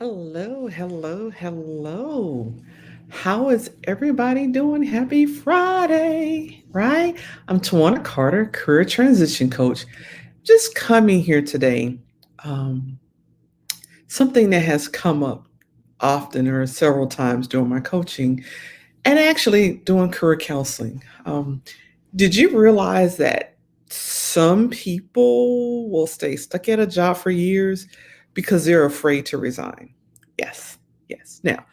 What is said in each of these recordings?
Hello, hello, hello. How is everybody doing? Happy Friday, right? I'm Tawana Carter, career transition coach. Just coming here today. Um, Something that has come up often or several times during my coaching and actually doing career counseling. Did you realize that some people will stay stuck at a job for years because they're afraid to resign? Yes, yes. Now,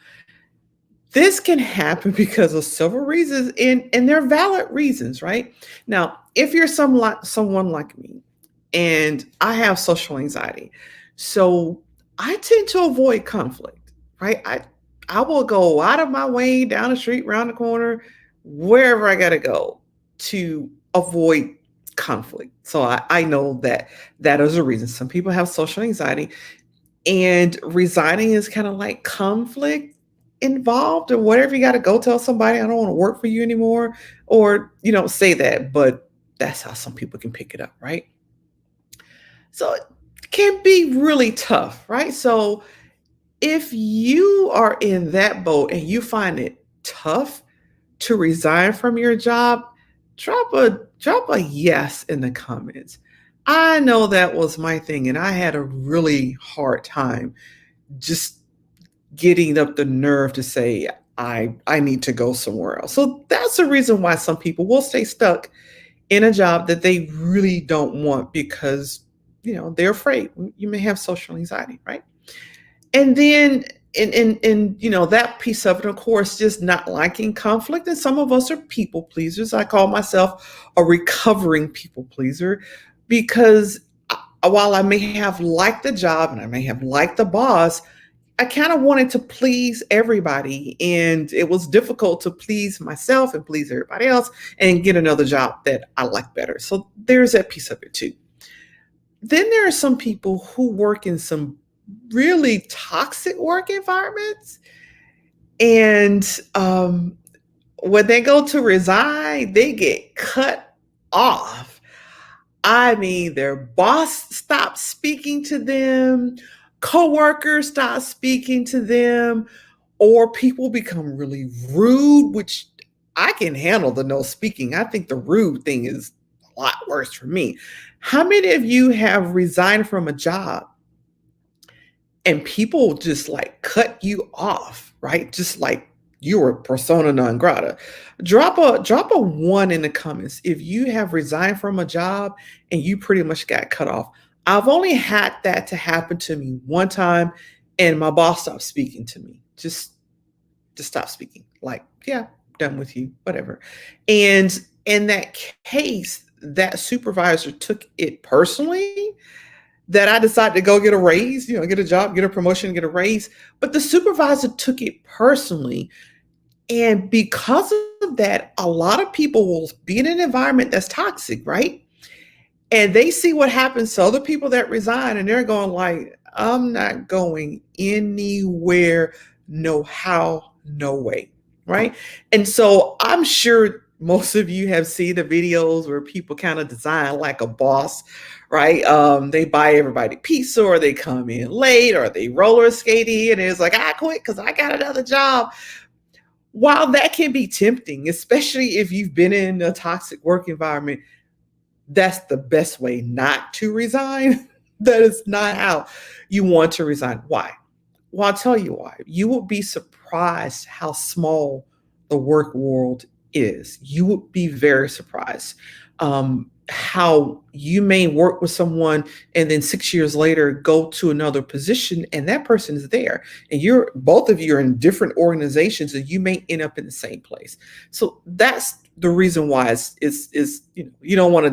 this can happen because of several reasons, and they're valid reasons, right? Now, if you're someone like me, and I have social anxiety, so I tend to avoid conflict, right? I will go out of my way down the street, round the corner, wherever I gotta go to avoid conflict. So I know that that is a reason. Some people have social anxiety, and resigning is kind of like conflict involved or whatever. You got to go tell somebody, I don't want to work for you anymore, or you don't say that, but that's how some people can pick it up, right? So it can be really tough, right? So if you are in that boat and you find it tough to resign from your job, drop a yes in the comments. I know that was my thing, and I had a really hard time just getting up the nerve to say I need to go somewhere else. So that's the reason why some people will stay stuck in a job that they really don't want because they're afraid. You may have social anxiety, right? And then in that piece of it, of course, just not liking conflict. And some of us are people pleasers. I call myself a recovering people pleaser because while I may have liked the job and I may have liked the boss, I kind of wanted to please everybody, and it was difficult to please myself and please everybody else and get another job that I like better. So there's that piece of it too. Then there are some people who work in some really toxic work environments, and when they go to resign, they get cut off. I mean, their boss stops speaking to them, coworkers stop speaking to them, or people become really rude, which I can handle the no speaking. I think the rude thing is a lot worse for me. How many of you have resigned from a job and people just like cut you off, right? Just like you were persona non grata. Drop a one in the comments if you have resigned from a job and you pretty much got cut off. I've only had that to happen to me one time, and my boss stopped speaking to me. Just stop speaking. Like, yeah, done with you, whatever. And in that case, that supervisor took it personally that I decided to go get a raise, get a job, get a promotion, get a raise. But the supervisor took it personally. And because of that, a lot of people will be in an environment that's toxic, right? And they see what happens to other people that resign, and they're going like, I'm not going anywhere, no how, no way, right? And so I'm sure most of you have seen the videos where people kind of design like a boss, right? They buy everybody pizza, or they come in late, or they roller skating, and it's like, I quit because I got another job. While that can be tempting, especially if you've been in a toxic work environment, that's the best way not to resign. That is not how you want to resign. Why? Well, I'll tell you why. You will be surprised how small the work world is. You would be very surprised how you may work with someone and then 6 years later go to another position and that person is there, and you're both of you are in different organizations and you may end up in the same place. So that's the reason why is you don't want to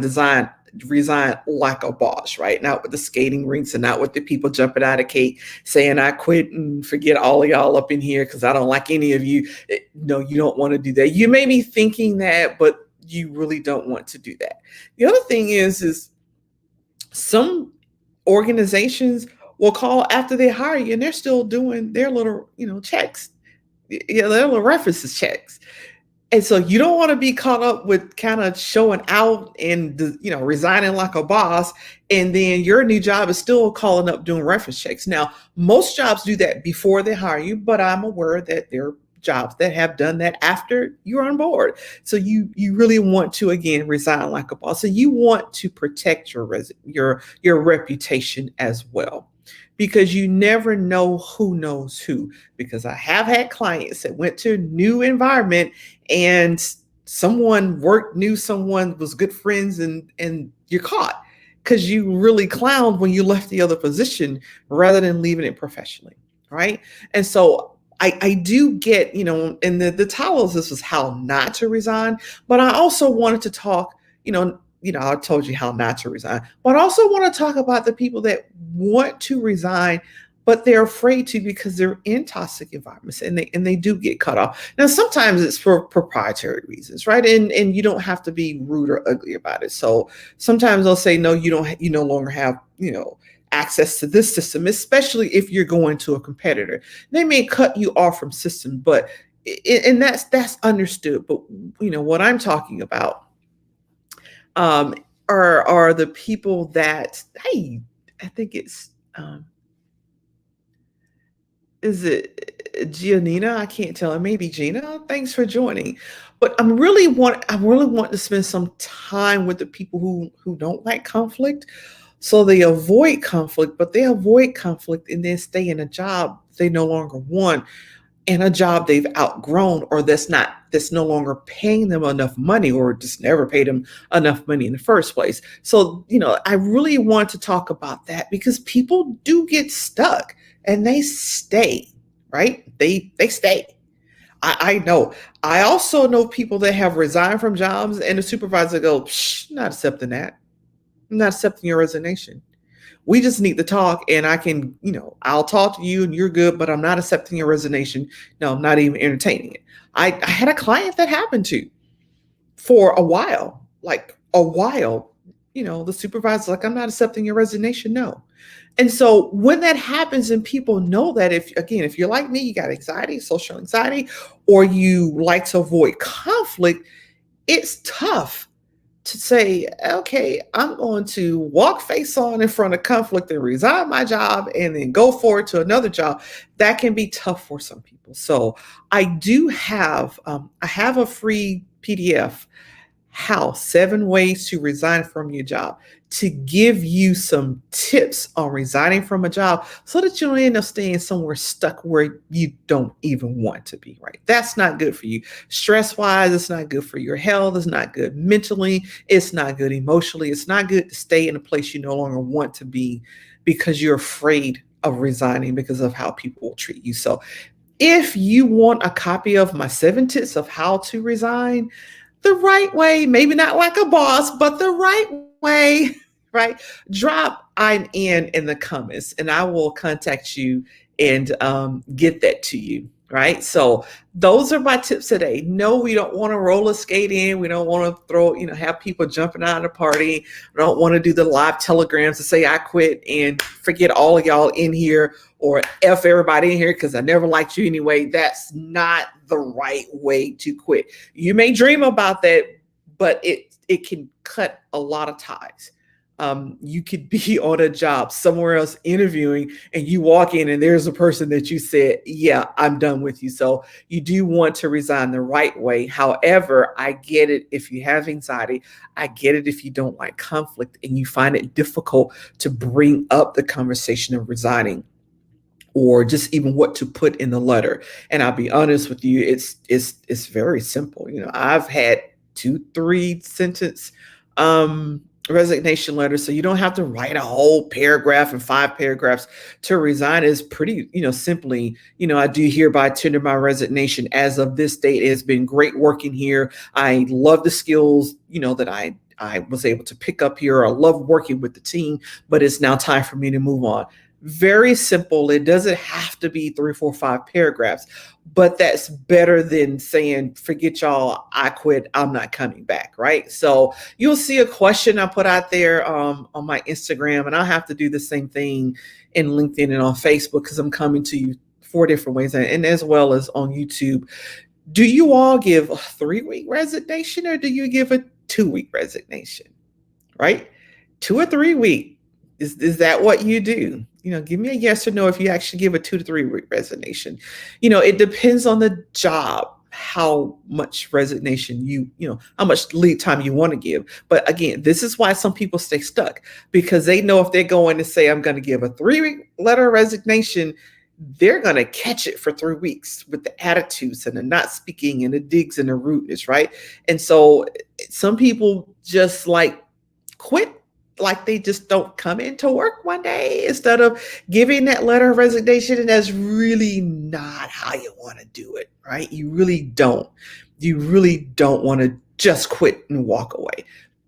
resign like a boss, right? Not with the skating rinks and not with the people jumping out of cake saying I quit and forget all of y'all up in here because I don't like any of you. No, you don't want to do that. You may be thinking that, but you really don't want to do that. The other thing is some organizations will call after they hire you and they're still doing their little, checks, their little references checks. And so you don't want to be caught up with kind of showing out and, resigning like a boss. And then your new job is still calling up doing reference checks. Now, most jobs do that before they hire you, but I'm aware that there are jobs that have done that after you're on board. So you really want to, again, resign like a boss. So you want to protect your reputation as well, because you never know who knows who. Because I have had clients that went to a new environment and someone knew someone, was good friends, and you're caught because you really clowned when you left the other position rather than leaving it professionally, right? And so I do get, and the title of this was how not to resign, but I also wanted to talk, I told you how not to resign, but I also want to talk about the people that want to resign, but they're afraid to because they're in toxic environments and they do get cut off. Now, sometimes it's for proprietary reasons, right? And you don't have to be rude or ugly about it. So sometimes they'll say, no, you no longer have, access to this system, especially if you're going to a competitor. They may cut you off from system, but and that's understood. But what I'm talking about um, are the people that, hey, I think it's is it Giannina? I can't tell. It may be Gina. Thanks for joining. But I really want to spend some time with the people who don't like conflict. So they avoid conflict, but they avoid conflict and then stay in a job they no longer want, and a job they've outgrown, or that's no longer paying them enough money, or just never paid them enough money in the first place. So I really want to talk about that because people do get stuck and they stay, right? They stay. I know. I also know people that have resigned from jobs and the supervisor go, "Psh, not accepting that. I'm not accepting your resignation. We just need to talk, and I can, I'll talk to you and you're good, but I'm not accepting your resignation. No, I'm not even entertaining it." I had a client that happened to for a while, like a while. The supervisor's like, "I'm not accepting your resignation." No. And so when that happens and people know that, if you're like me, you got anxiety, social anxiety, or you like to avoid conflict, it's tough to say, okay, I'm going to walk face on in front of conflict and resign my job and then go forward to another job. That can be tough for some people. So I have a free PDF, how 7 ways to resign from your job, to give you some tips on resigning from a job so that you don't end up staying somewhere stuck where you don't even want to be, right? That's not good for you. Stress wise, it's not good for your health. It's not good mentally. It's not good emotionally. It's not good to stay in a place you no longer want to be because you're afraid of resigning because of how people will treat you. So if you want a copy of my 7 tips of how to resign the right way, maybe not like a boss, but the right way, right? Drop "I'm in the comments and I will contact you and get that to you, right? So those are my tips today. No, we don't want to roller skate in. We don't want to have people jumping out of the party. We don't want to do the live telegrams to say I quit and forget all of y'all in here, or F everybody in here because I never liked you anyway. That's not the right way to quit. You may dream about that, but it can cut a lot of ties. You could be on a job somewhere else interviewing, and you walk in and there's a person that you said, "Yeah, I'm done with you." So you do want to resign the right way. However, I get it if you have anxiety. I get it if you don't like conflict and you find it difficult to bring up the conversation of resigning, or just even what to put in the letter. And I'll be honest with you, it's very simple. I've had 2, 3 sentence resignation letters, so you don't have to write a whole paragraph and 5 paragraphs to resign. Is pretty, simply, I do hereby tender my resignation as of this date. It has been great working here. I love the skills, that I was able to pick up here. I love working with the team, but it's now time for me to move on. Very simple. It doesn't have to be 3, 4, 5 paragraphs, but that's better than saying, "Forget y'all, I quit, I'm not coming back," right? So you'll see a question I put out there on my Instagram, and I'll have to do the same thing in LinkedIn and on Facebook because I'm coming to you 4 different ways, and as well as on YouTube. Do you all give a 3 week resignation or do you give a 2 week resignation? Right? 2 or 3 week. Is that what you do? Give me a yes or no if you actually give a 2 to 3 week resignation. It depends on the job, how much resignation how much lead time you want to give. But again, this is why some people stay stuck because they know if they're going to say, I'm going to give a 3 week letter of resignation, they're going to catch it for 3 weeks with the attitudes and the not speaking and the digs and the rudeness, right? And so some people just like quit, like they just don't come into work one day instead of giving that letter of resignation. And that's really not how you want to do it, right? You really don't. You really don't want to just quit and walk away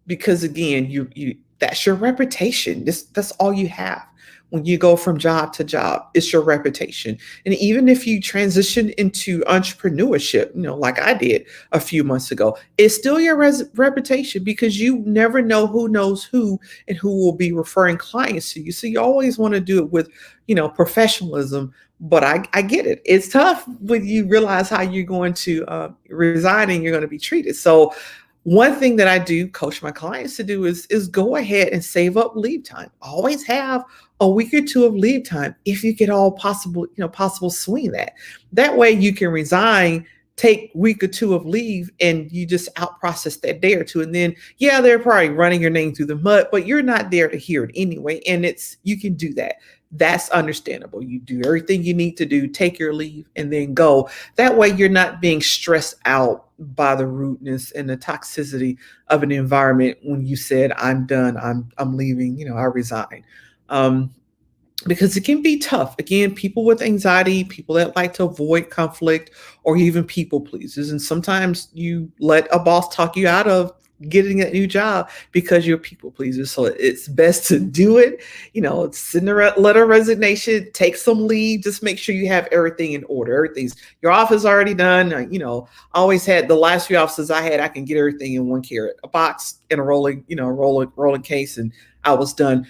because again, you that's your reputation. That's all you have. When you go from job to job, it's your reputation. And even if you transition into entrepreneurship, like I did a few months ago, it's still your reputation because you never know who knows who and who will be referring clients to you. So you always want to do it with, professionalism. But I get it. It's tough when you realize how you're going to resign and you're going to be treated. So one thing that I do coach my clients to do is go ahead and save up leave time. Always have a week or two of leave time if you get all possible swing that. That way you can resign, take week or two of leave, and you just out process that day or two. And then they're probably running your name through the mud, but you're not there to hear it anyway. And you can do that. That's understandable. You do everything you need to do, take your leave, and then go. That way you're not being stressed out by the rudeness and the toxicity of an environment when you said, I'm done, I'm leaving, I resign. Because it can be tough. Again, people with anxiety, people that like to avoid conflict, or even people pleasers. And sometimes you let a boss talk you out of getting a new job because you're a people pleaser. So it's best to do it. Send a letter of resignation, take some leave, just make sure you have everything in order. Your office already done. I always had the last few offices I had, I can get everything in one carrot, a box and a rolling case, and I was done.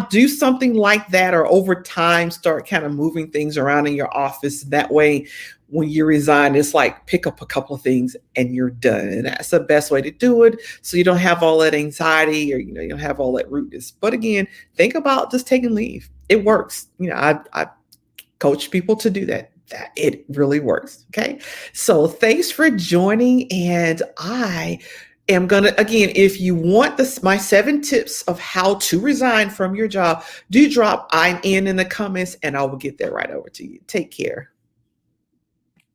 Do something like that, or over time start kind of moving things around in your office. That way when you resign, it's like pick up a couple of things and you're done. And that's the best way to do it. So you don't have all that anxiety or, you don't have all that rudeness. But again, think about just taking leave. It works. I coach people to do that. It really works. Okay. So thanks for joining. And I am going to, again, if you want my 7 tips of how to resign from your job, do drop I'm in the comments and I will get that right over to you. Take care.